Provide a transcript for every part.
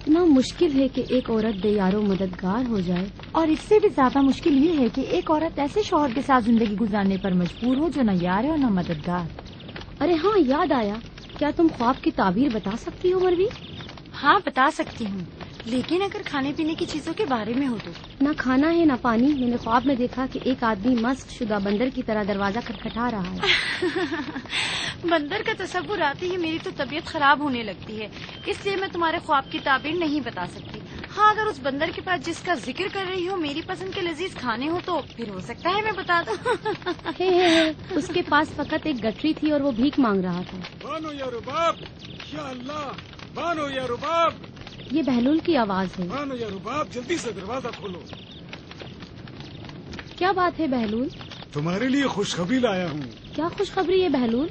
کتنا مشکل ہے کہ ایک عورت بے یار و مددگار ہو جائے، اور اس سے بھی زیادہ مشکل یہ ہے کہ ایک عورت ایسے شوہر کے ساتھ زندگی گزارنے پر مجبور ہو جو نہ یار ہے اور نہ مددگار۔ ارے ہاں یاد آیا، کیا تم خواب کی تعبیر بتا سکتی ہو مروی؟ ہاں بتا سکتی ہوں، لیکن اگر کھانے پینے کی چیزوں کے بارے میں ہو تو۔ نہ کھانا ہے نہ پانی۔ میں نے خواب میں دیکھا کہ ایک آدمی مست شدہ بندر کی طرح دروازہ کھٹکھٹا رہا ہے۔ بندر کا تصور آتے ہی میری تو طبیعت خراب ہونے لگتی ہے، اس لیے میں تمہارے خواب کی تعبیر نہیں بتا سکتی۔ ہاں اگر اس بندر کے پاس جس کا ذکر کر رہی ہو میری پسند کے لذیذ کھانے ہو تو پھر ہو سکتا ہے میں بتا دوں۔ اس کے پاس فقط ایک گٹری تھی اور وہ بھیک مانگ رہا تھا۔ بانو یا رباب، یا اللہ، بانو یا رباب، یہ بہلول کی آواز ہے۔ بانو یا رباب، جلدی سے دروازہ کھولو۔ کیا بات ہے بہلول؟ تمہارے لیے خوشخبری لایا ہوں۔ کیا خوشخبری ہے بہلول؟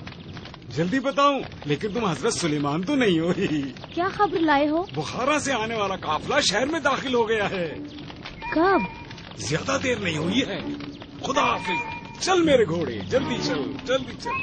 جلدی بتاؤں، لیکن تم حضرت سلیمان تو نہیں ہو رہی۔ کیا خبر لائے ہو؟ بخارا سے آنے والا قافلہ شہر میں داخل ہو گیا ہے۔ کب؟ زیادہ دیر نہیں ہوئی ہے۔ خدا حافظ، چل میرے گھوڑے، جلدی چل، جلدی چل۔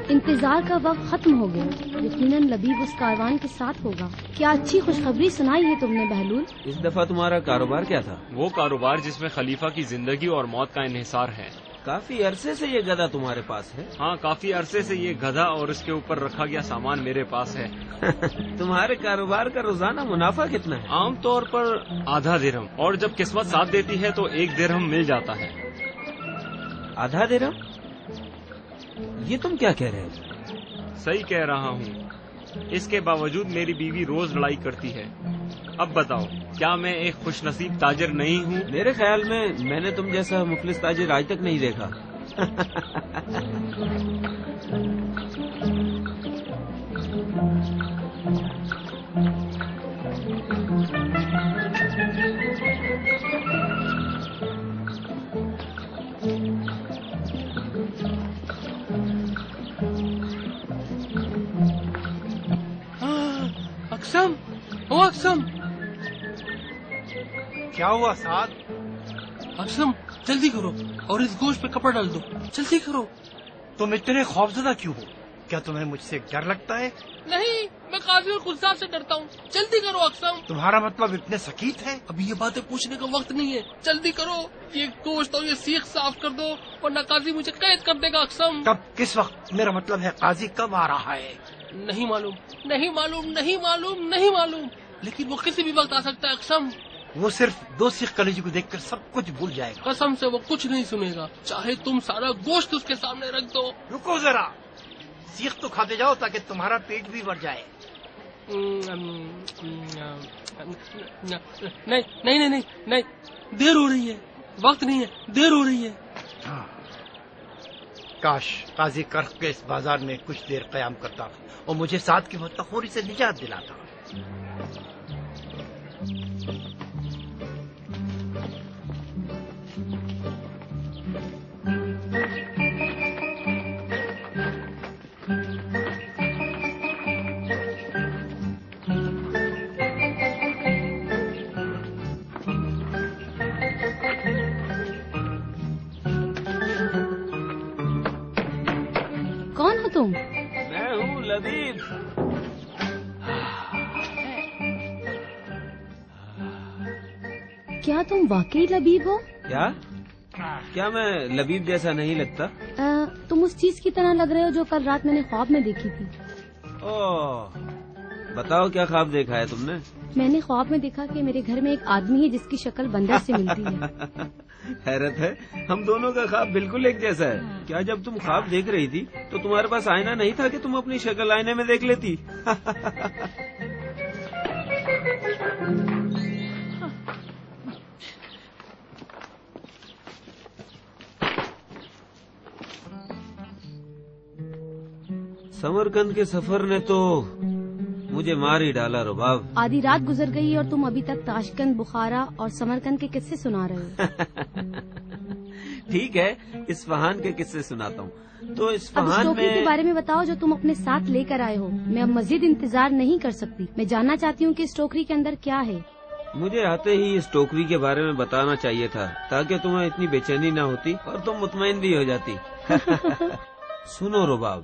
انتظار کا وقت ختم ہو گیا، یقیناً لبیب اس کاروان کے ساتھ ہوگا۔ کیا اچھی خوشخبری سنائی ہے تم نے بہلول؟ اس دفعہ تمہارا کاروبار کیا تھا؟ وہ کاروبار جس میں خلیفہ کی زندگی اور موت کا انحصار ہے۔ کافی عرصے سے یہ گدھا تمہارے پاس ہے؟ ہاں کافی عرصے سے یہ گدھا اور اس کے اوپر رکھا گیا سامان میرے پاس ہے۔ تمہارے کاروبار کا روزانہ منافع کتنا ہے؟ عام طور پر آدھا درہم، اور جب قسمت ساتھ دیتی ہے تو 1 درہم مل جاتا ہے۔ آدھا درہم؟ یہ تم کیا کہہ رہے ہو؟ صحیح کہہ رہا ہوں، اس کے باوجود میری بیوی روز لڑائی کرتی ہے۔ اب بتاؤ، کیا میں ایک خوش نصیب تاجر نہیں ہوں؟ میرے خیال میں نے تم جیسا مفلس تاجر آج تک نہیں دیکھا۔ اقسم، او اقسم، کیا ہوا سعد؟ اقسم جلدی کرو اور اس گوشت پہ کپڑا ڈال دو، جلدی کرو۔ تم اتنے خوفزدہ کیوں ہو؟ کیا تمہیں مجھ سے ڈر لگتا ہے؟ نہیں، میں قاضی اور خلصاب سے ڈرتا ہوں۔ جلدی کرو اقسم۔ تمہارا مطلب اتنے سکیت ہے؟ ابھی یہ باتیں پوچھنے کا وقت نہیں ہے، جلدی کرو، یہ گوشت اور یہ سیخ صاف کر دو ورنہ قاضی مجھے قید کر دے گا اقسم۔ کب، کس وقت؟ میرا مطلب ہے قاضی کب آ رہا ہے؟ نہیں معلوم، نہیں معلوم، نہیں معلوم، نہیں معلوم، لیکن وہ کسی بھی وقت آ سکتا ہے اقسم۔ وہ صرف 2 سیخ کلیجی کو دیکھ کر سب کچھ بھول جائے گا۔ قسم سے وہ کچھ نہیں سنے گا، چاہے تم سارا گوشت اس کے سامنے رکھ دو۔ رکو ذرا، سیخ تو کھاتے جاؤ تاکہ تمہارا پیٹ بھی بھر جائے۔ نہیں نہیں نہیں نہیں، دیر ہو رہی ہے، وقت نہیں ہے، دیر ہو رہی ہے۔ ہاں، کاش قاضی کرخ کے اس بازار میں کچھ دیر قیام کرتا اور مجھے ساتھ کی متخوری سے نجات دلاتا۔ کون ہو تم؟ میں ہوں لبیب۔ کیا تم واقعی لبیب ہو؟ کیا میں لبیب جیسا نہیں لگتا؟ تم اس چیز کی طرح لگ رہے ہو جو کل رات میں نے خواب میں دیکھی تھی۔ بتاؤ کیا خواب دیکھا ہے تم نے؟ میں نے خواب میں دیکھا کہ میرے گھر میں ایک آدمی ہے جس کی شکل بندر سے ملتی ہے۔ حیرت ہے، ہم دونوں کا خواب بالکل ایک جیسا ہے۔ کیا جب تم خواب دیکھ رہی تھی تو تمہارے پاس آئینہ نہیں تھا کہ تم اپنی شکل آئینے میں دیکھ لیتی؟ سمرقند کے سفر نے تو مجھے مار ہی ڈالا رباب۔ آدھی رات گزر گئی اور تم ابھی تک تاشکند، بخارا اور سمرقند کے قصے سنا رہے ہو۔ ٹھیک ہے، اصفہان کے قصے سناتا ہوں۔ تو اب اصفہان اسٹوکری میں کے بارے میں بتاؤ جو تم اپنے ساتھ لے کر آئے ہو۔ میں اب مزید انتظار نہیں کر سکتی، میں جاننا چاہتی ہوں کہ اس ٹوکری کے اندر کیا ہے۔ مجھے آتے ہی اس ٹوکری کے بارے میں بتانا چاہیے تھا تاکہ تمہیں اتنی بے چینی نہ ہوتی اور تم مطمئن بھی ہو جاتی۔ سنو رباب،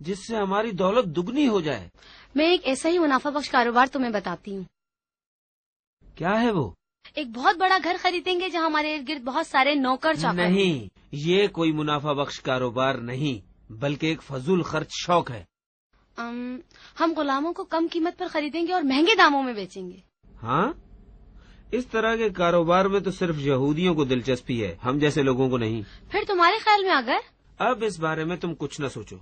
جس سے ہماری دولت دگنی ہو جائے. میں ایک ایسا ہی منافع بخش کاروبار تمہیں بتاتی ہوں. کیا ہے وہ؟ ایک بہت بڑا گھر خریدیں گے جہاں ہمارے ارد گرد بہت سارے نوکر چاکر. نہیں، یہ کوئی منافع بخش کاروبار نہیں بلکہ ایک فضول خرچ شوق ہے. ہم غلاموں کو کم قیمت پر خریدیں گے اور مہنگے داموں میں بیچیں گے. ہاں، اس طرح کے کاروبار میں تو صرف یہودیوں کو دلچسپی ہے، ہم جیسے لوگوں کو نہیں. پھر تمہارے خیال میں اگر اب اس بارے میں تم کچھ نہ سوچو.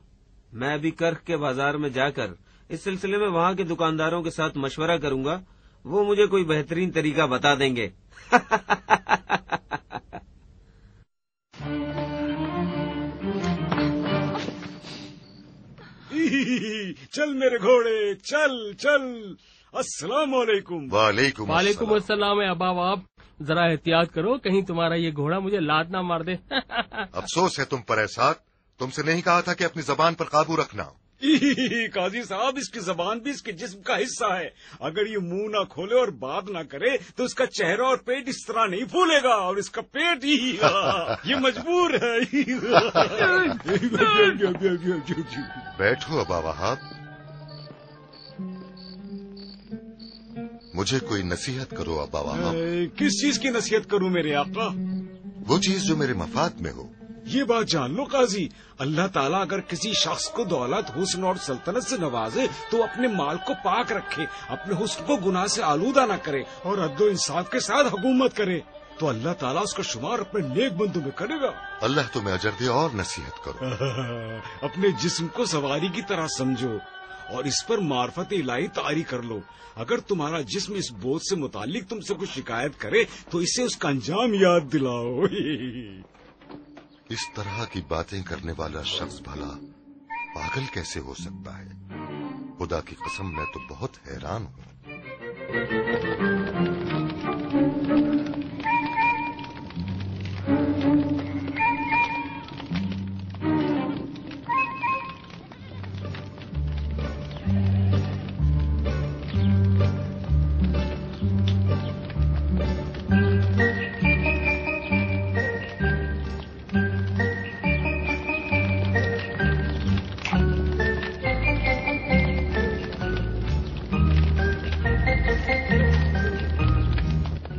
میں ابھی کرخ کے بازار میں جا کر اس سلسلے میں وہاں کے دکانداروں کے ساتھ مشورہ کروں گا. وہ مجھے کوئی بہترین طریقہ بتا دیں گے. چل میرے گھوڑے، چل چل. السلام علیکم. وعلیکم وعلیکم السلام. اباب آپ ذرا احتیاط کرو، کہیں تمہارا یہ گھوڑا مجھے لات نہ مار دے. افسوس ہے تم پر احسان، تم سے نہیں کہا تھا کہ اپنی زبان پر قابو رکھنا. قاضی صاحب، اس کی زبان بھی اس کے جسم کا حصہ ہے. اگر یہ منہ نہ کھولے اور بات نہ کرے تو اس کا چہرہ اور پیٹ اس طرح نہیں پھولے گا، اور اس کا پیٹ ہی یہ مجبور ہے. بیٹھو ابا وہاب، مجھے کوئی نصیحت کرو ابا وہاب. کس چیز کی نصیحت کروں میرے آقا؟ وہ چیز جو میرے مفاد میں ہو. یہ بات جان لو قاضی، اللہ تعالیٰ اگر کسی شخص کو دولت، حسن اور سلطنت سے نوازے تو اپنے مال کو پاک رکھے، اپنے حسن کو گناہ سے آلودہ نہ کرے اور عدل و انصاف کے ساتھ حکومت کرے تو اللہ تعالیٰ اس کا شمار اپنے نیک بندوں میں کرے گا. اللہ تمہیں اجر دے اور نصیحت کرو. اپنے جسم کو سواری کی طرح سمجھو اور اس پر معرفت الہی طاری کر لو. اگر تمہارا جسم اس بوجھ سے متعلق تم سے کچھ شکایت کرے تو اسے اس کا انجام یاد دلاؤ. اس طرح کی باتیں کرنے والا شخص بھلا پاگل کیسے ہو سکتا ہے؟ خدا کی قسم میں تو بہت حیران ہوں.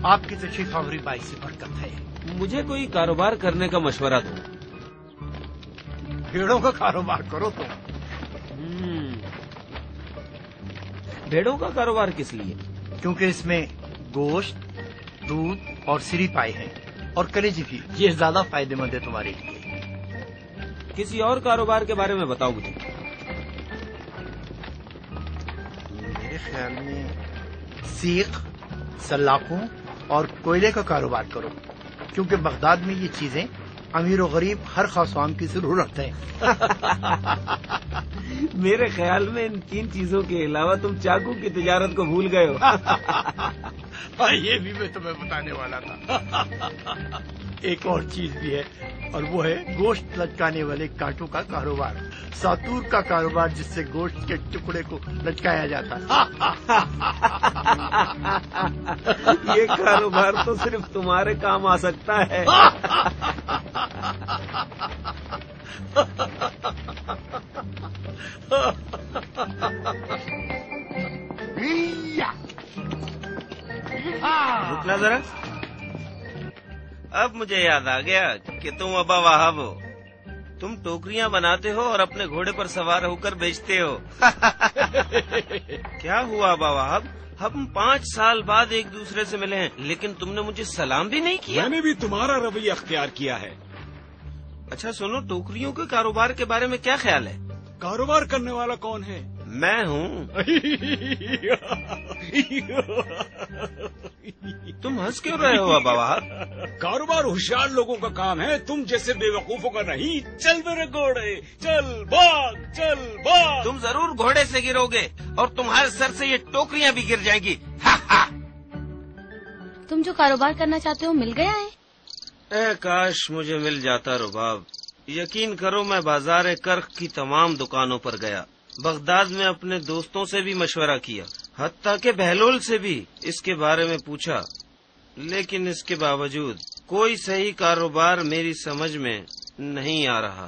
آپ کی تشریف آوری بائی سے برکت ہے. مجھے کوئی کاروبار کرنے کا مشورہ دو. بھیڑوں کا کاروبار کرو تم. بھیڑوں کا کاروبار کس لیے؟ کیونکہ اس میں گوشت، دودھ اور سری پائے ہیں اور کلیجی بھی. یہ زیادہ فائدے مند ہے تمہارے لیے. کسی اور کاروبار کے بارے میں بتاؤ مجھے. میرے خیال میں سیخ، سلاخوں اور کوئلے کا کاروبار کرو، کیونکہ بغداد میں یہ چیزیں امیر و غریب ہر خاص عام کی ضرورت ہے. میرے خیال میں ان 3 چیزوں کے علاوہ تم چاقو کی تجارت کو بھول گئے ہو. یہ بھی میں تمہیں بتانے والا تھا. ایک اور چیز بھی ہے اور وہ ہے گوشت لٹکانے والے کانٹوں کا کاروبار. ساتور کا کاروبار جس سے گوشت کے ٹکڑے کو لٹکایا جاتا ہے. یہ کاروبار تو صرف تمہارے کام آ سکتا ہے. رکنا ذرا. اب مجھے یاد آ گیا کہ تم ابا وہاب ہو. تم ٹوکریاں بناتے ہو اور اپنے گھوڑے پر سوار ہو کر بیچتے ہو. کیا ہوا ابا وہاب؟ ہم 5 سال بعد ایک دوسرے سے ملے ہیں لیکن تم نے مجھے سلام بھی نہیں کیا. میں نے بھی تمہارا رویہ اختیار کیا ہے. اچھا سنو، ٹوکریوں کے کاروبار کے بارے میں کیا خیال ہے؟ کاروبار کرنے والا کون ہے؟ میں ہوں. تم ہنس کیوں رہے ہو ابا وہاب؟ کاروبار ہوشیار لوگوں کا کام ہے، تم جیسے بے وقوفوں کا نہیں. چل میرے گھوڑے، چل بھاگ، چل بھاگ. تم ضرور گھوڑے سے گرو گے اور تمہارے سر سے یہ ٹوکریاں بھی گر جائیں گی. تم جو کاروبار کرنا چاہتے ہو مل گیا ہے؟ اے کاش مجھے مل جاتا رباب. یقین کرو میں بازار کرخ کی تمام دکانوں پر گیا، بغداد میں اپنے دوستوں سے بھی مشورہ کیا، حتیٰ کہ بہلول سے بھی اس کے بارے میں پوچھا، لیکن اس کے باوجود کوئی صحیح کاروبار میری سمجھ میں نہیں آ رہا.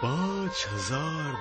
5000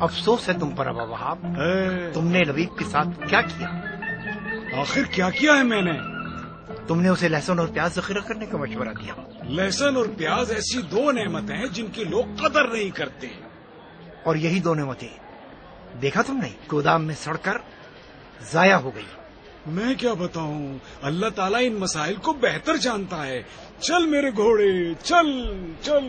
افسوس ہے تم پر ابا وہاب، تم نے لبیب کے ساتھ کیا کیا؟ آخر کیا کیا ہے میں نے؟ تم نے اسے لہسن اور پیاز ذخیرہ کرنے کا مشورہ دیا۔ لہسن اور پیاز ایسی دو نعمتیں ہیں جن کی لوگ قدر نہیں کرتے، اور یہی دو نعمتیں دیکھا تم نے گودام میں سڑ کر ضائع ہو گئی۔ میں کیا بتاؤں، اللہ تعالیٰ ان مسائل کو بہتر جانتا ہے۔ چل میرے گھوڑے، چل چل۔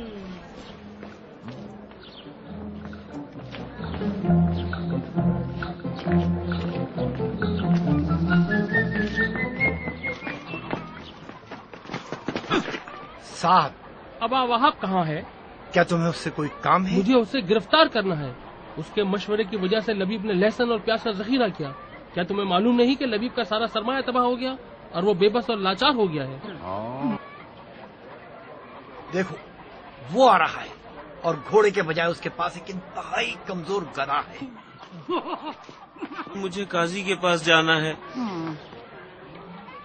صاحب، ابا وہاب کہاں ہے؟ کیا تمہیں اس سے کوئی کام ہے؟ مجھے اسے گرفتار کرنا ہے۔ اس کے مشورے کی وجہ سے لبیب نے لہسن اور پیاز کا ذخیرہ کیا۔ کیا تمہیں معلوم نہیں کہ لبیب کا سارا سرمایہ تباہ ہو گیا اور وہ بے بس اور لاچار ہو گیا ہے؟ دیکھو، وہ آ رہا ہے اور گھوڑے کے بجائے اس کے پاس ایک انتہائی کمزور گدھا ہے۔ مجھے قاضی کے پاس جانا ہے۔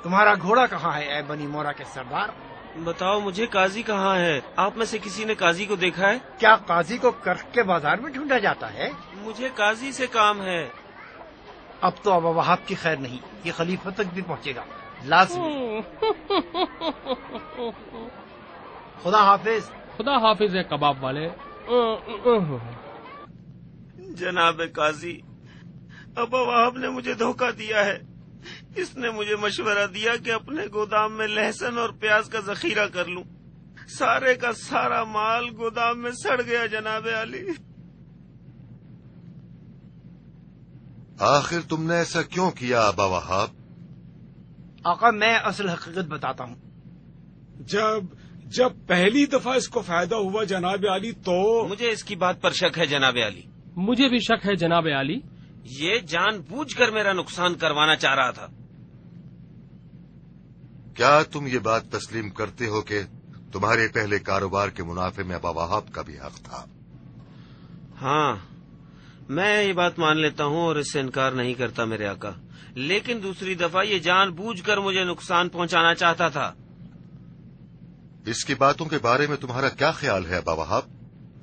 تمہارا گھوڑا کہاں ہے اے بنی مورا کے سردار؟ بتاؤ مجھے قاضی کہاں ہے؟ آپ میں سے کسی نے قاضی کو دیکھا ہے؟ کیا قاضی کو کرخ کے بازار میں ڈھونڈا جاتا ہے؟ مجھے قاضی سے کام ہے۔ اب تو ابا وہاب کی خیر نہیں، یہ خلیفہ تک بھی پہنچے گا لازمی۔ خدا حافظ۔ خدا حافظ ہے کباب والے۔ جناب قاضی، ابا وہاب نے مجھے دھوکہ دیا ہے۔ اس نے مجھے مشورہ دیا کہ اپنے گودام میں لہسن اور پیاز کا ذخیرہ کر لوں۔ سارے کا سارا مال گودام میں سڑ گیا جناب علی۔ آخر تم نے ایسا کیوں کیا ابا وہاب؟ آقا، میں اصل حقیقت بتاتا ہوں۔ جب پہلی دفعہ اس کو فائدہ ہوا جناب علی تو مجھے اس کی بات پر شک ہے جناب علی۔ مجھے بھی شک ہے جناب علی۔ یہ جان بوجھ کر میرا نقصان کروانا چاہ رہا تھا۔ کیا تم یہ بات تسلیم کرتے ہو کہ تمہارے پہلے کاروبار کے منافع میں ابا وہاب کا بھی حق تھا؟ ہاں، میں یہ بات مان لیتا ہوں اور اس سے انکار نہیں کرتا میرے آقا، لیکن دوسری دفعہ یہ جان بوجھ کر مجھے نقصان پہنچانا چاہتا تھا۔ اس کی باتوں کے بارے میں تمہارا کیا خیال ہے ابا وہاب؟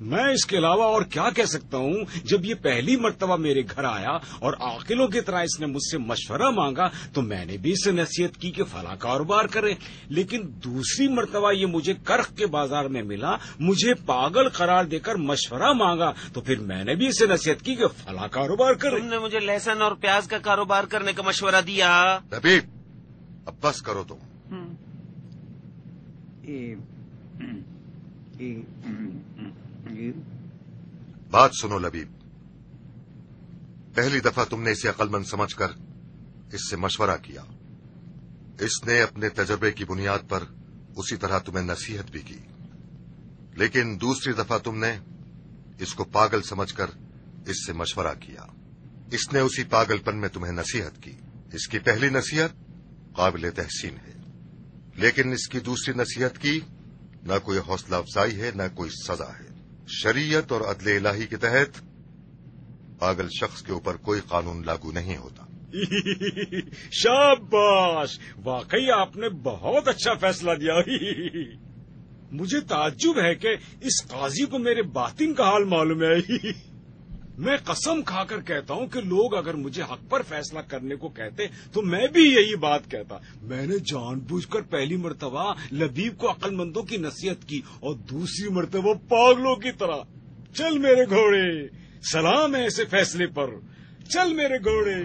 میں اس کے علاوہ اور کیا کہہ سکتا ہوں؟ جب یہ پہلی مرتبہ میرے گھر آیا اور عاقلوں کی طرح اس نے مجھ سے مشورہ مانگا تو میں نے بھی اسے نصیحت کی کہ فلاں کاروبار کرے، لیکن دوسری مرتبہ یہ مجھے کرخ کے بازار میں ملا، مجھے پاگل قرار دے کر مشورہ مانگا تو پھر میں نے بھی اسے نصیحت کی کہ فلاں کاروبار کرے۔ تم نے مجھے لہسن اور پیاز کا کاروبار کرنے کا مشورہ دیا۔ لبیب، اب بس کرو تم۔ بات سنو لبیب، پہلی دفعہ تم نے اسے عقل مند سمجھ کر اس سے مشورہ کیا، اس نے اپنے تجربے کی بنیاد پر اسی طرح تمہیں نصیحت بھی کی، لیکن دوسری دفعہ تم نے اس کو پاگل سمجھ کر اس سے مشورہ کیا، اس نے اسی پاگل پن میں تمہیں نصیحت کی۔ اس کی پہلی نصیحت قابل تحسین ہے، لیکن اس کی دوسری نصیحت کی نہ کوئی حوصلہ افزائی ہے نہ کوئی سزا ہے۔ شریعت اور عدل الہی کے تحت پاگل شخص کے اوپر کوئی قانون لاگو نہیں ہوتا۔ شاباش، واقعی آپ نے بہت اچھا فیصلہ دیا۔ مجھے تعجب ہے کہ اس قاضی کو میرے باطن کا حال معلوم ہے۔ میں قسم کھا کر کہتا ہوں کہ لوگ اگر مجھے حق پر فیصلہ کرنے کو کہتے تو میں بھی یہی بات کہتا۔ میں نے جان بوجھ کر پہلی مرتبہ لبیب کو عقل مندوں کی نصیحت کی اور دوسری مرتبہ پاگلوں کی طرح۔ چل میرے گھوڑے، سلام ہے ایسے فیصلے پر، چل میرے گھوڑے۔